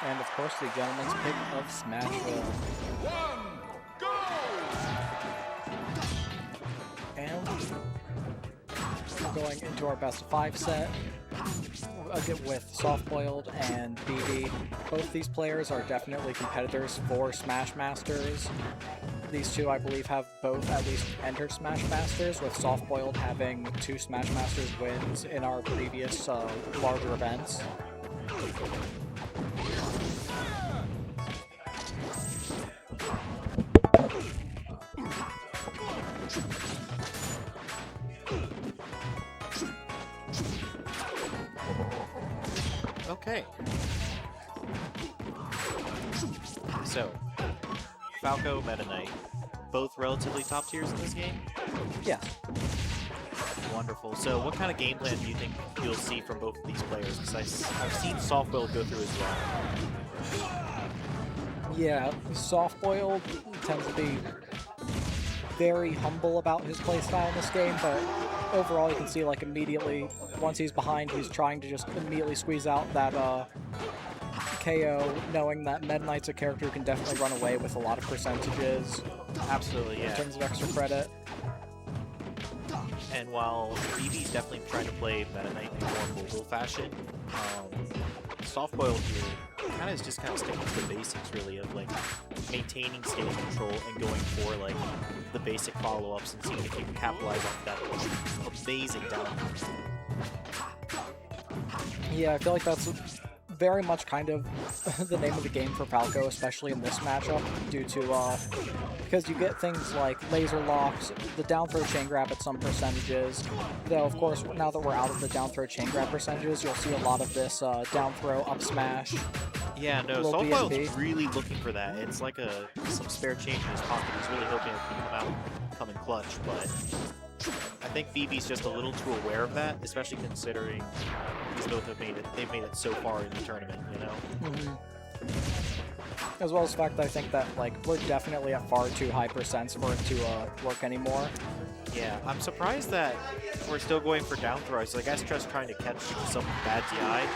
And of course, the gentleman's pick of Smashville. And we're going into our best of 5 set with SoFtBOILeD and BB. Both these players are definitely competitors for Smash Masters. These two, I believe, have both at least entered Smash Masters, with SoFtBOILeD having 2 Smash Masters wins in our previous larger events. Okay. So, Falco, Meta Knight, both relatively top tiers in this game? Yes. Wonderful. So what kind of game plan do you think you'll see from both of these players? Because I've seen SoFtBOILeD go through as well. Yeah, SoFtBOILeD tends to be very humble about his playstyle in this game, but overall you can see, like, immediately, once he's behind, he's trying to just immediately squeeze out that KO, knowing that Meta Knight's a character who can definitely run away with a lot of percentages. Absolutely, yeah. In terms of extra credit. And while BB's definitely trying to play Meta Knight in a more mobile fashion, SoFtBOILeD here kind of is just kind of sticking to the basics, really, of like maintaining stage control and going for like the basic follow-ups and seeing if you can capitalize off that amazing down. Yeah, I feel like that's very much kind of the name of the game for Falco, especially in this matchup, due to because you get things like laser locks, the down throw chain grab at some percentages, though of course now that we're out of the down throw chain grab percentages, you'll see a lot of this down throw up smash. Yeah, no, SoFtBOILED's really looking for that. It's like some spare change in his pocket. He's really hoping it can come in clutch, but I think BB's just a little too aware of that, especially considering these both have made it. They've made it so far in the tournament, you know. As well as the fact that I think that like we're definitely at far too high percents for it to work anymore. Yeah, I'm surprised that we're still going for down throws. I guess just trying to catch some bad DI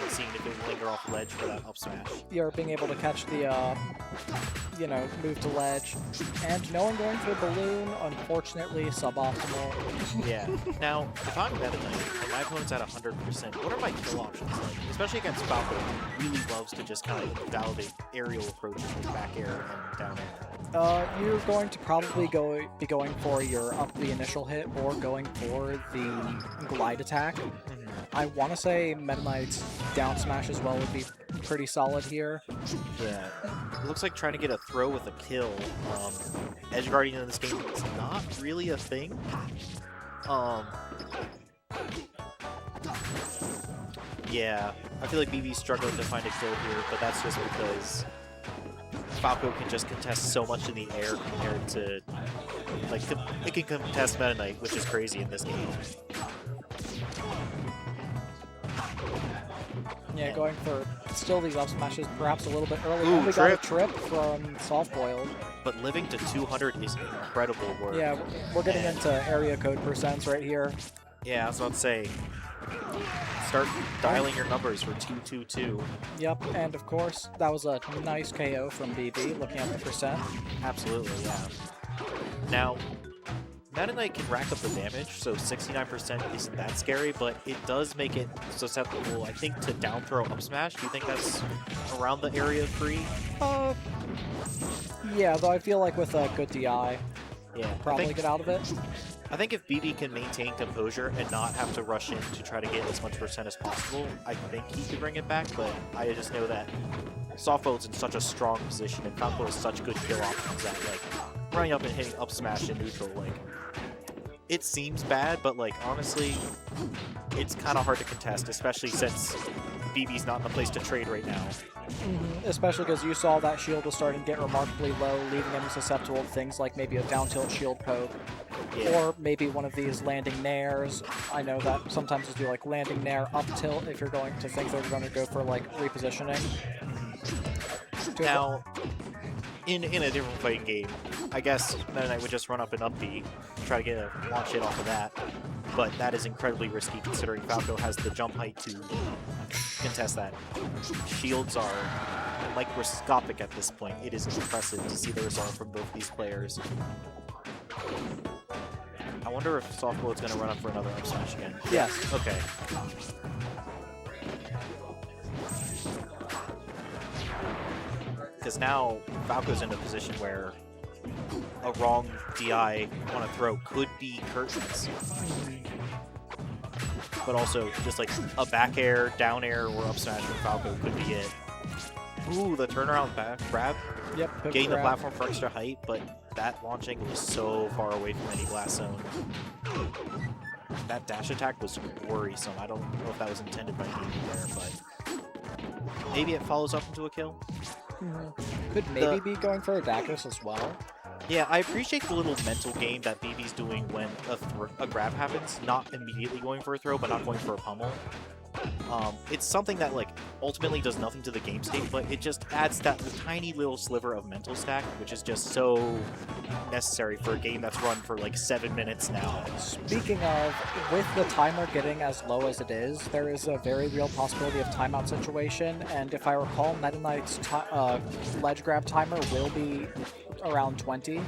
and seeing if it will linger off ledge for that up smash. You're being able to catch the, you know, move to ledge, and no one going for balloon, unfortunately, suboptimal. Yeah. Now, if I'm Meta Knight and my opponent's at 100%, what are my kill options like? Especially against Falco, who really loves to just kind of validate aerial approaches with back air and down air. You're going to probably be going for your up the initial hit or going for the glide attack. I want to say Meta Knight's down smash as well would be pretty solid here. Yeah, it looks like trying to get a throw with a kill. Edge Guardian in this game is not really a thing. Yeah, I feel like BB's struggling to find a kill here, but that's just because Falco can just contest so much in the air compared to, like, it can contest Meta Knight, which is crazy in this game. Yeah, going for still these up smashes perhaps a little bit early. Ooh, and we got a trip from SoFtBOILeD. But living to 200 is incredible work. Yeah, we're getting into area code percents right here. Yeah, I was about to say, start dialing your numbers for 222. Yep, and of course, that was a nice KO from BB, looking at the percent. Absolutely, yeah. Now, Meta Knight can rack up the damage, so 69% isn't that scary, but it does make it susceptible, I think, to down throw up smash. Do you think that's around the area free? Yeah, though I feel like with a good DI, yeah, probably get out of it. I think if BB can maintain composure and not have to rush in to try to get as much percent as possible, I think he could bring it back, but I just know that SoFtBOILED's in such a strong position, and Falco has such good kill options that, like, running up and hitting up smash in neutral, like, it seems bad, but, like, honestly, it's kind of hard to contest, especially since BB's not in a place to trade right now. Especially because you saw that shield was starting to get remarkably low, leaving him susceptible to things like maybe a down tilt shield poke, or maybe one of these landing nairs. I know that sometimes you do like landing nair up tilt if you're going to think they're going to go for like repositioning. Now, in a different fighting game, I guess Meta Knight would just run up and up B, try to get a launch hit off of that, but that is incredibly risky considering Falco has the jump height to contest that. Shields are microscopic at this point. It is impressive to see the result from both these players. I wonder if SoFtBOILED's going to run up for another up smash again. Yes. Okay. Because now Falco's in a position where a wrong DI on a throw could be curtains. But also, just like a back air, down air, or up smash from Falco could be it. Ooh, the turnaround back grab. Yep. Getting the platform for extra height, but that launch angle was so far away from any blast zone. That dash attack was worrisome. I don't know if that was intended by Amy there, but maybe it follows up into a kill. Could maybe be going for a Dacus as well. Yeah, I appreciate the little mental game that BB's doing when a grab happens, not immediately going for a throw, but not going for a pummel. It's something that like ultimately does nothing to the game state, but it just adds that tiny little sliver of mental stack, which is just so necessary for a game that's run for like 7 minutes now. Speaking of, with the timer getting as low as it is, there is a very real possibility of timeout situation, and if I recall, Meta Knight's ledge grab timer will be around 20,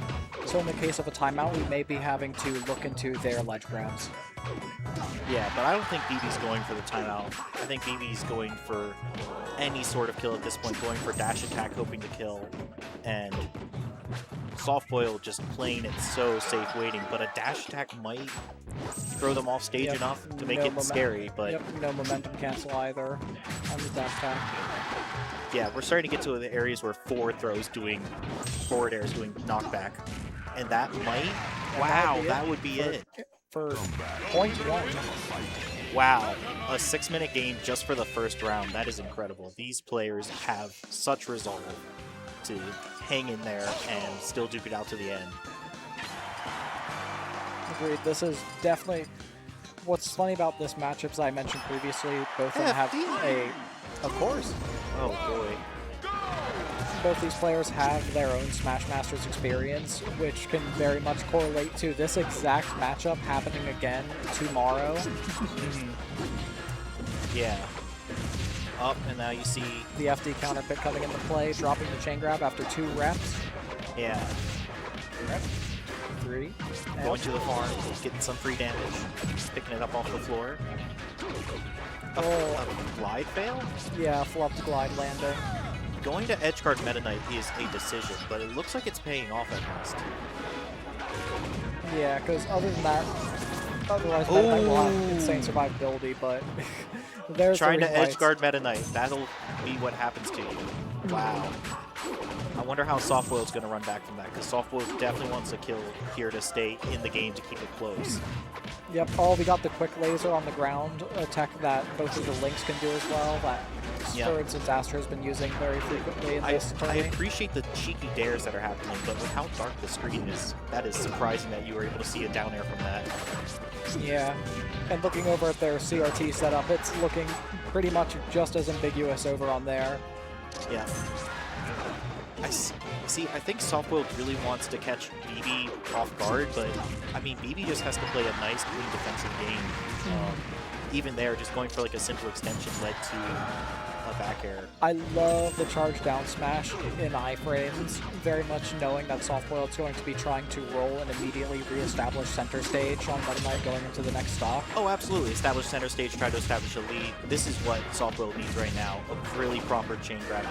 so in the case of a timeout, we may be having to look into their ledge grabs. Yeah, but I don't think BB's going for the timeout. I think BB's going for any sort of kill at this point, going for dash attack, hoping to kill, and SoFtBOILED just playing it so safe, waiting. But a dash attack might throw them off stage enough to make it scary. But no momentum cancel either on the dash attack. Yeah, we're starting to get to the areas where forward airs doing knockback, and that might. Wow, that would be it. For .1. Wow, a 6-minute game just for the first round. That is incredible. These players have such resolve to hang in there and still duke it out to the end. Agreed. This is definitely... What's funny about this matchup, as I mentioned previously, both of them have a... Of course. Oh, boy. Both these players have their own Smash Masters experience, which can very much correlate to this exact matchup happening again tomorrow. Yeah. Up, and now you see... The FD counter pick coming into play, dropping the chain grab after 2 reps. Yeah. Rep. 3. Going to the farm, getting some free damage, picking it up off the floor. A glide fail? Yeah, flubbed glide landing. Going to edgeguard Meta Knight is a decision, but it looks like it's paying off at least. Yeah, because other than that, otherwise Meta Knight will have insane survivability, but there's trying to edgeguard Meta Knight. That'll be what happens to you. Wow. I wonder how SoFtBOILED's going to run back from that, because SoFtBOILED definitely wants a kill here to stay in the game to keep it close. Yep, we got the quick laser on the ground, a tech that both of the Lynx can do as well, that for instance Astra has been using very frequently in this tournament. I appreciate the cheeky dares that are happening, but with how dark the screen is, that is surprising that you were able to see a down air from that. Yeah, and looking over at their CRT setup, it's looking pretty much just as ambiguous over on there. Yeah. I think SoFtBOILED really wants to catch BB off guard, but I mean, BB just has to play a nice, clean defensive game. Even there, just going for like a simple extension led to a back air. I love the charge down smash in iframes, very much knowing that SoFtBOILED's going to be trying to roll and immediately re-establish center stage on Meta Knight going into the next stock. Oh, absolutely. Establish center stage, try to establish a lead. This is what SoFtBOILED needs right now, a really proper chain grab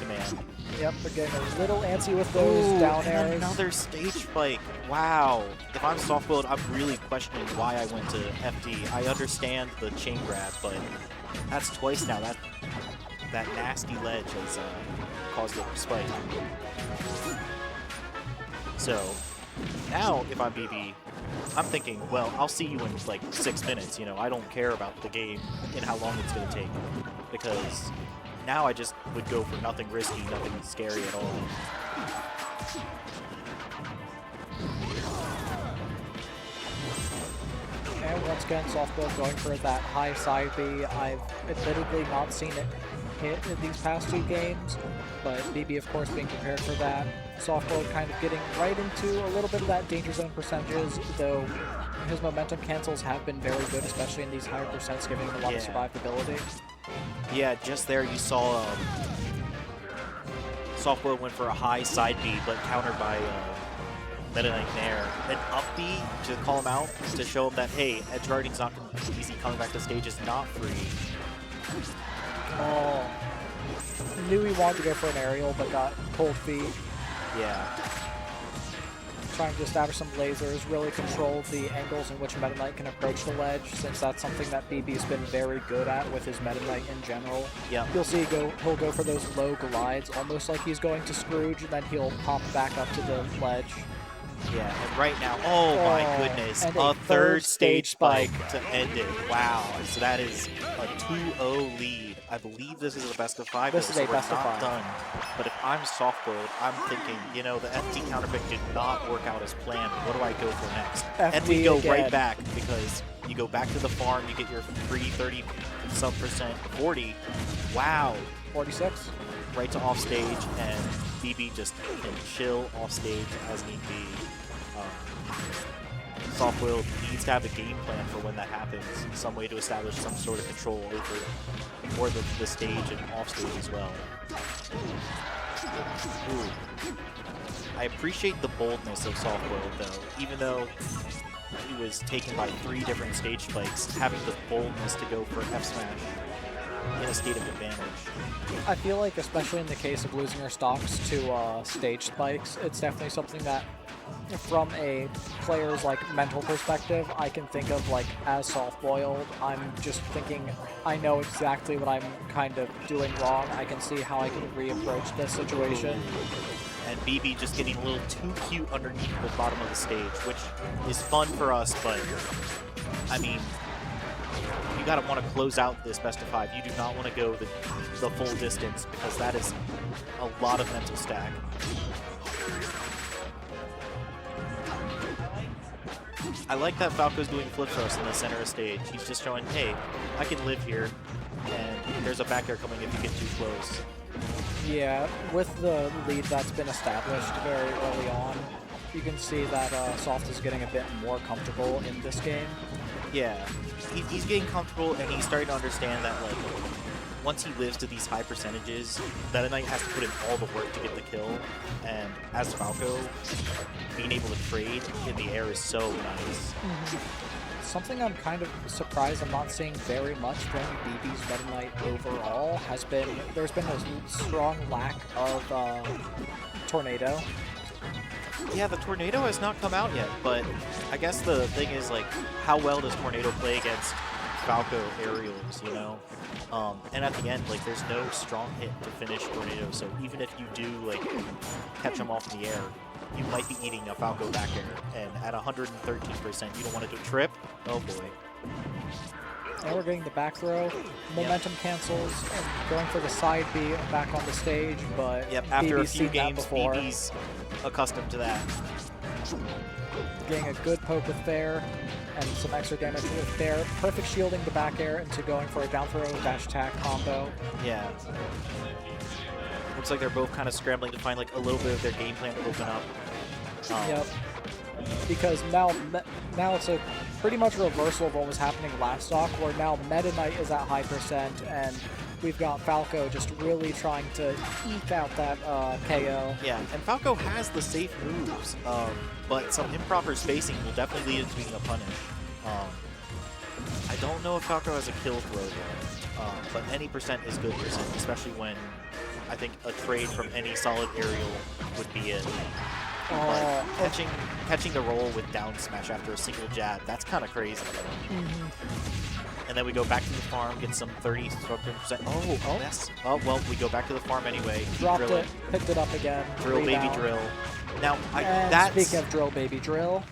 command. Yep, they're getting a little antsy with those down airs. Another stage spike. Wow. If I'm SoFtBOILED, I'm really questioning why I went to FD. I understand the chain grab, but that's twice now. That nasty ledge has caused a spike. So now, if I'm BB, I'm thinking, well, I'll see you in like 6 minutes. You know, I don't care about the game and how long it's going to take, because now I just would go for nothing risky, nothing scary at all. And once again, SoFtBOILED going for that high side B. I've admittedly not seen it hit in these past 2 games, but BB of course being prepared for that. SoFtBOILED kind of getting right into a little bit of that danger zone percentages, though his momentum cancels have been very good, especially in these higher percents, giving him a lot of survivability. Yeah, just there you saw SoFtBOILED went for a high side B, but countered by Meta Knight Nair. An up B to call him out, to show him that, hey, edge guarding's not going to be easy, coming back to stage is not free. Oh. Knew he wanted to go for an aerial, but got cold feet. Yeah. Trying to establish some lasers, really control the angles in which Meta Knight can approach the ledge, since that's something that BB's been very good at with his Meta Knight in general. Yeah. You'll see he'll go for those low glides, almost like he's going to Scrooge, and then he'll pop back up to the ledge. Yeah, and right now, oh my goodness, a third stage spike to end it. Wow, so that is a 2-0 lead. I believe this is a best of 5. This is a best of 5. Done. But if I'm SoFtBOILED, I'm thinking, you know, the FD counterpick did not work out as planned. What do I go for next? And we go right back, because you go back to the farm, you get your free 30% 40. Wow. 46. Right to off stage, and BB just can chill off stage as need be. SoFtBOILED needs to have a game plan for when that happens, some way to establish some sort of control over the stage and off stage as well. Ooh. I appreciate the boldness of SoFtBOILED though, even though he was taken by 3 different stage spikes, having the boldness to go for F smash in a state of advantage. I feel like, especially in the case of losing your stocks to stage spikes, it's definitely something that, from a player's mental perspective, I can think of as SoFtBOILED. I'm just thinking, I know exactly what I'm kind of doing wrong. I can see how I can reapproach this situation. And BB just getting a little too cute underneath the bottom of the stage, which is fun for us, but I mean, you gotta want to close out this best of 5. You do not want to go the full distance, because that is a lot of mental stack. I like that Falco's doing flip thrusts in the center of stage. He's just showing, hey, I can live here, and there's a back air coming if you get too close. Yeah, with the lead that's been established very early on, you can see that Soft is getting a bit more comfortable in this game. Yeah, he's getting comfortable, and he's starting to understand that, once he lives to these high percentages, Meta Knight has to put in all the work to get the kill, and as Falco, being able to trade in the air is so nice. Something I'm kind of surprised I'm not seeing very much from BB's Meta Knight overall has been, there's been a strong lack of Tornado. Yeah, the Tornado has not come out yet, but I guess the thing is, how well does Tornado play against Falco aerials, you know? And at the end, there's no strong hit to finish Tornado, so even if you do, catch him off in the air, you might be eating a Falco back air, and at 113%, you don't want to do trip. Oh boy. Now we're getting the back throw. Momentum cancels, and going for the side B back on the stage, but yep, after BB's a few seen games, that before. BB's accustomed to that. Getting a good poke with Fair, and some extra damage with Fair. Perfect shielding the back air into going for a down throw dash attack combo. Yeah. Looks like they're both kind of scrambling to find a little bit of their game plan to open up. Yep. Because now it's a pretty much a reversal of what was happening last stock, where now Meta Knight is at high percent, and we've got Falco just really trying to eke out that KO. Yeah, and Falco has the safe moves, but some improper spacing will definitely lead it to being a punish. I don't know if Falco has a kill throw there, but any percent is good percent, especially when I think a trade from any solid aerial would be it. But catching the roll with down smash after a single jab, that's kind of crazy. And then we go back to the farm, get some 30%. Oh, yes. Oh, well, we go back to the farm anyway. Dropped it, picked it up again. Drill, baby, drill. Now, speaking of drill, baby, drill.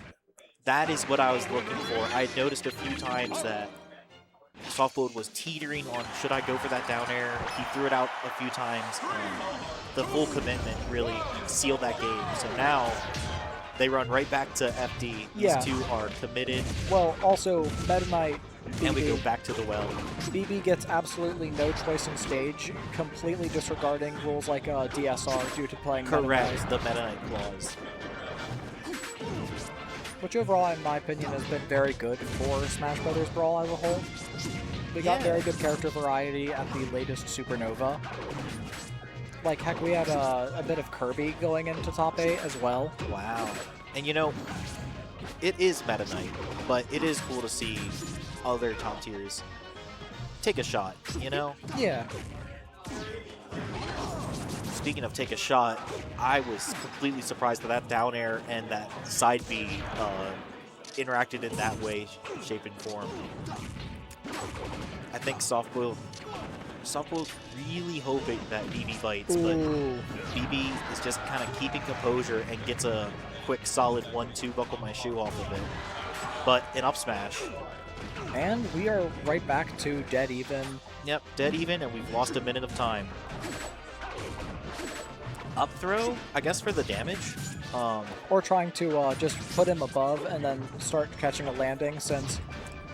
That is what I was looking for. I noticed a few times that SoFtBOILED was teetering on, should I go for that down air? He threw it out a few times, and the full commitment really sealed that game. So now they run right back to FD. These two are committed. Well, also, Meta Knight, BB, and we go back to the well. BB gets absolutely no choice in stage, completely disregarding rules like DSR due to playing Correct, the Meta Knight clause. Which overall, in my opinion, has been very good for Smash Brothers Brawl as a whole. We got very good character variety at the latest Supernova. Like, heck, we had a bit of Kirby going into top 8 as well. Wow. And you know, it is Meta Knight, but it is cool to see other top tiers take a shot, you know? Yeah. Speaking of take a shot, I was completely surprised that that down air and that side B interacted in that way, shape, and form. I think SoFtBOILeD really hoping that BB bites, but BB is just kind of keeping composure and gets a quick, solid 1-2 buckle my shoe off of it. But an up smash. And we are right back to dead even. Yep, dead even, and we've lost a minute of time. Up throw, I guess, for the damage. Or trying to just put him above and then start catching a landing, since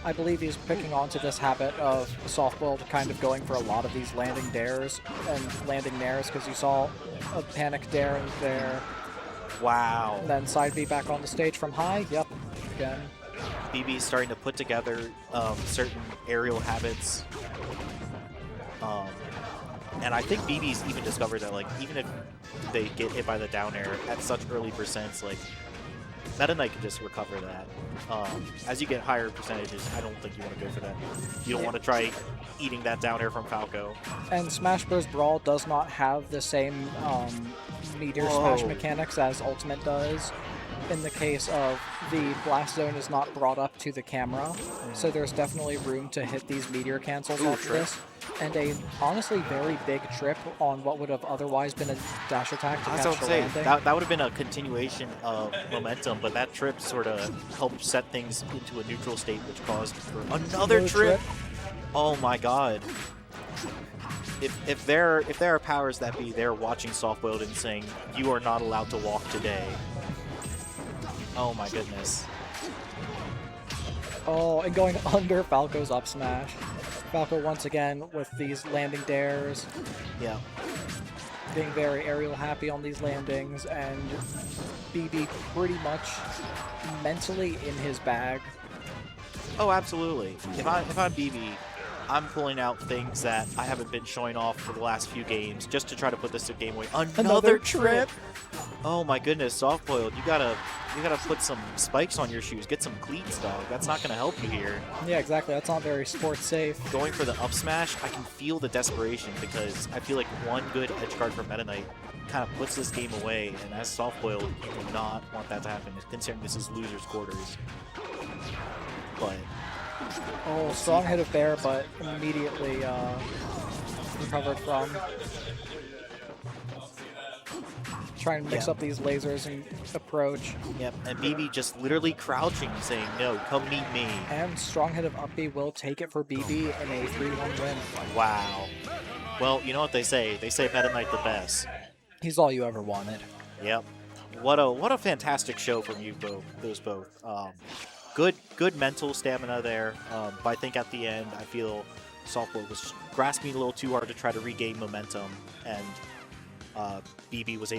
I believe he's picking onto this habit of SoFtBOILeD kind of going for a lot of these landing dares and landing nairs, because you saw a panic dare in there. Wow. And then side B back on the stage from high. Yep, again. BB is starting to put together certain aerial habits. And I think BB's even discovered that, like, even if they get hit by the down air at such early percents, like, Meta Knight can just recover that. As you get higher percentages, I don't think you want to go for that. You don't want to try eating that down air from Falco. And Smash Bros. Brawl does not have the same meteor smash mechanics as Ultimate does. In the case of the blast zone is not brought up to the camera, so there's definitely room to hit these meteor cancels off of this. And a honestly very big trip on what would have otherwise been a dash attack to catch the landing. That would have been a continuation of momentum, but that trip sort of helped set things into a neutral state, which caused for another trip. Oh my god. If there are powers that be there watching SoFtBOILeD and saying, you are not allowed to walk today. Oh my goodness. Oh, and going under Falco's up smash. Falco once again with these landing dares. Yeah. Being very aerial happy on these landings, and BB pretty much mentally in his bag. Oh, absolutely. If I'm BB, I'm pulling out things that I haven't been showing off for the last few games just to try to put this game away. Another trip! Oh my goodness, SoFtBOILeD, you gotta put some spikes on your shoes. Get some cleats, dog. That's not gonna help you here. Yeah, exactly. That's not very sports safe. Going for the up smash, I can feel the desperation, because I feel like one good edge guard from Meta Knight kind of puts this game away, and as SoFtBOILeD, you do not want that to happen, considering this is losers' quarters. But oh, strong hit of bear, but immediately recovered from. Trying to mix up these lasers and approach. Yep, and BB just literally crouching, saying, no, come meet me. And strong hit of up B will take it for BB in a 3-1 win. Wow. Well, you know what they say. They say Meta Knight the best. He's all you ever wanted. Yep. What a fantastic show from you both. Those both. Good mental stamina there. But I think at the end, I feel SoFtBOILeD was grasping a little too hard to try to regain momentum, and BB was able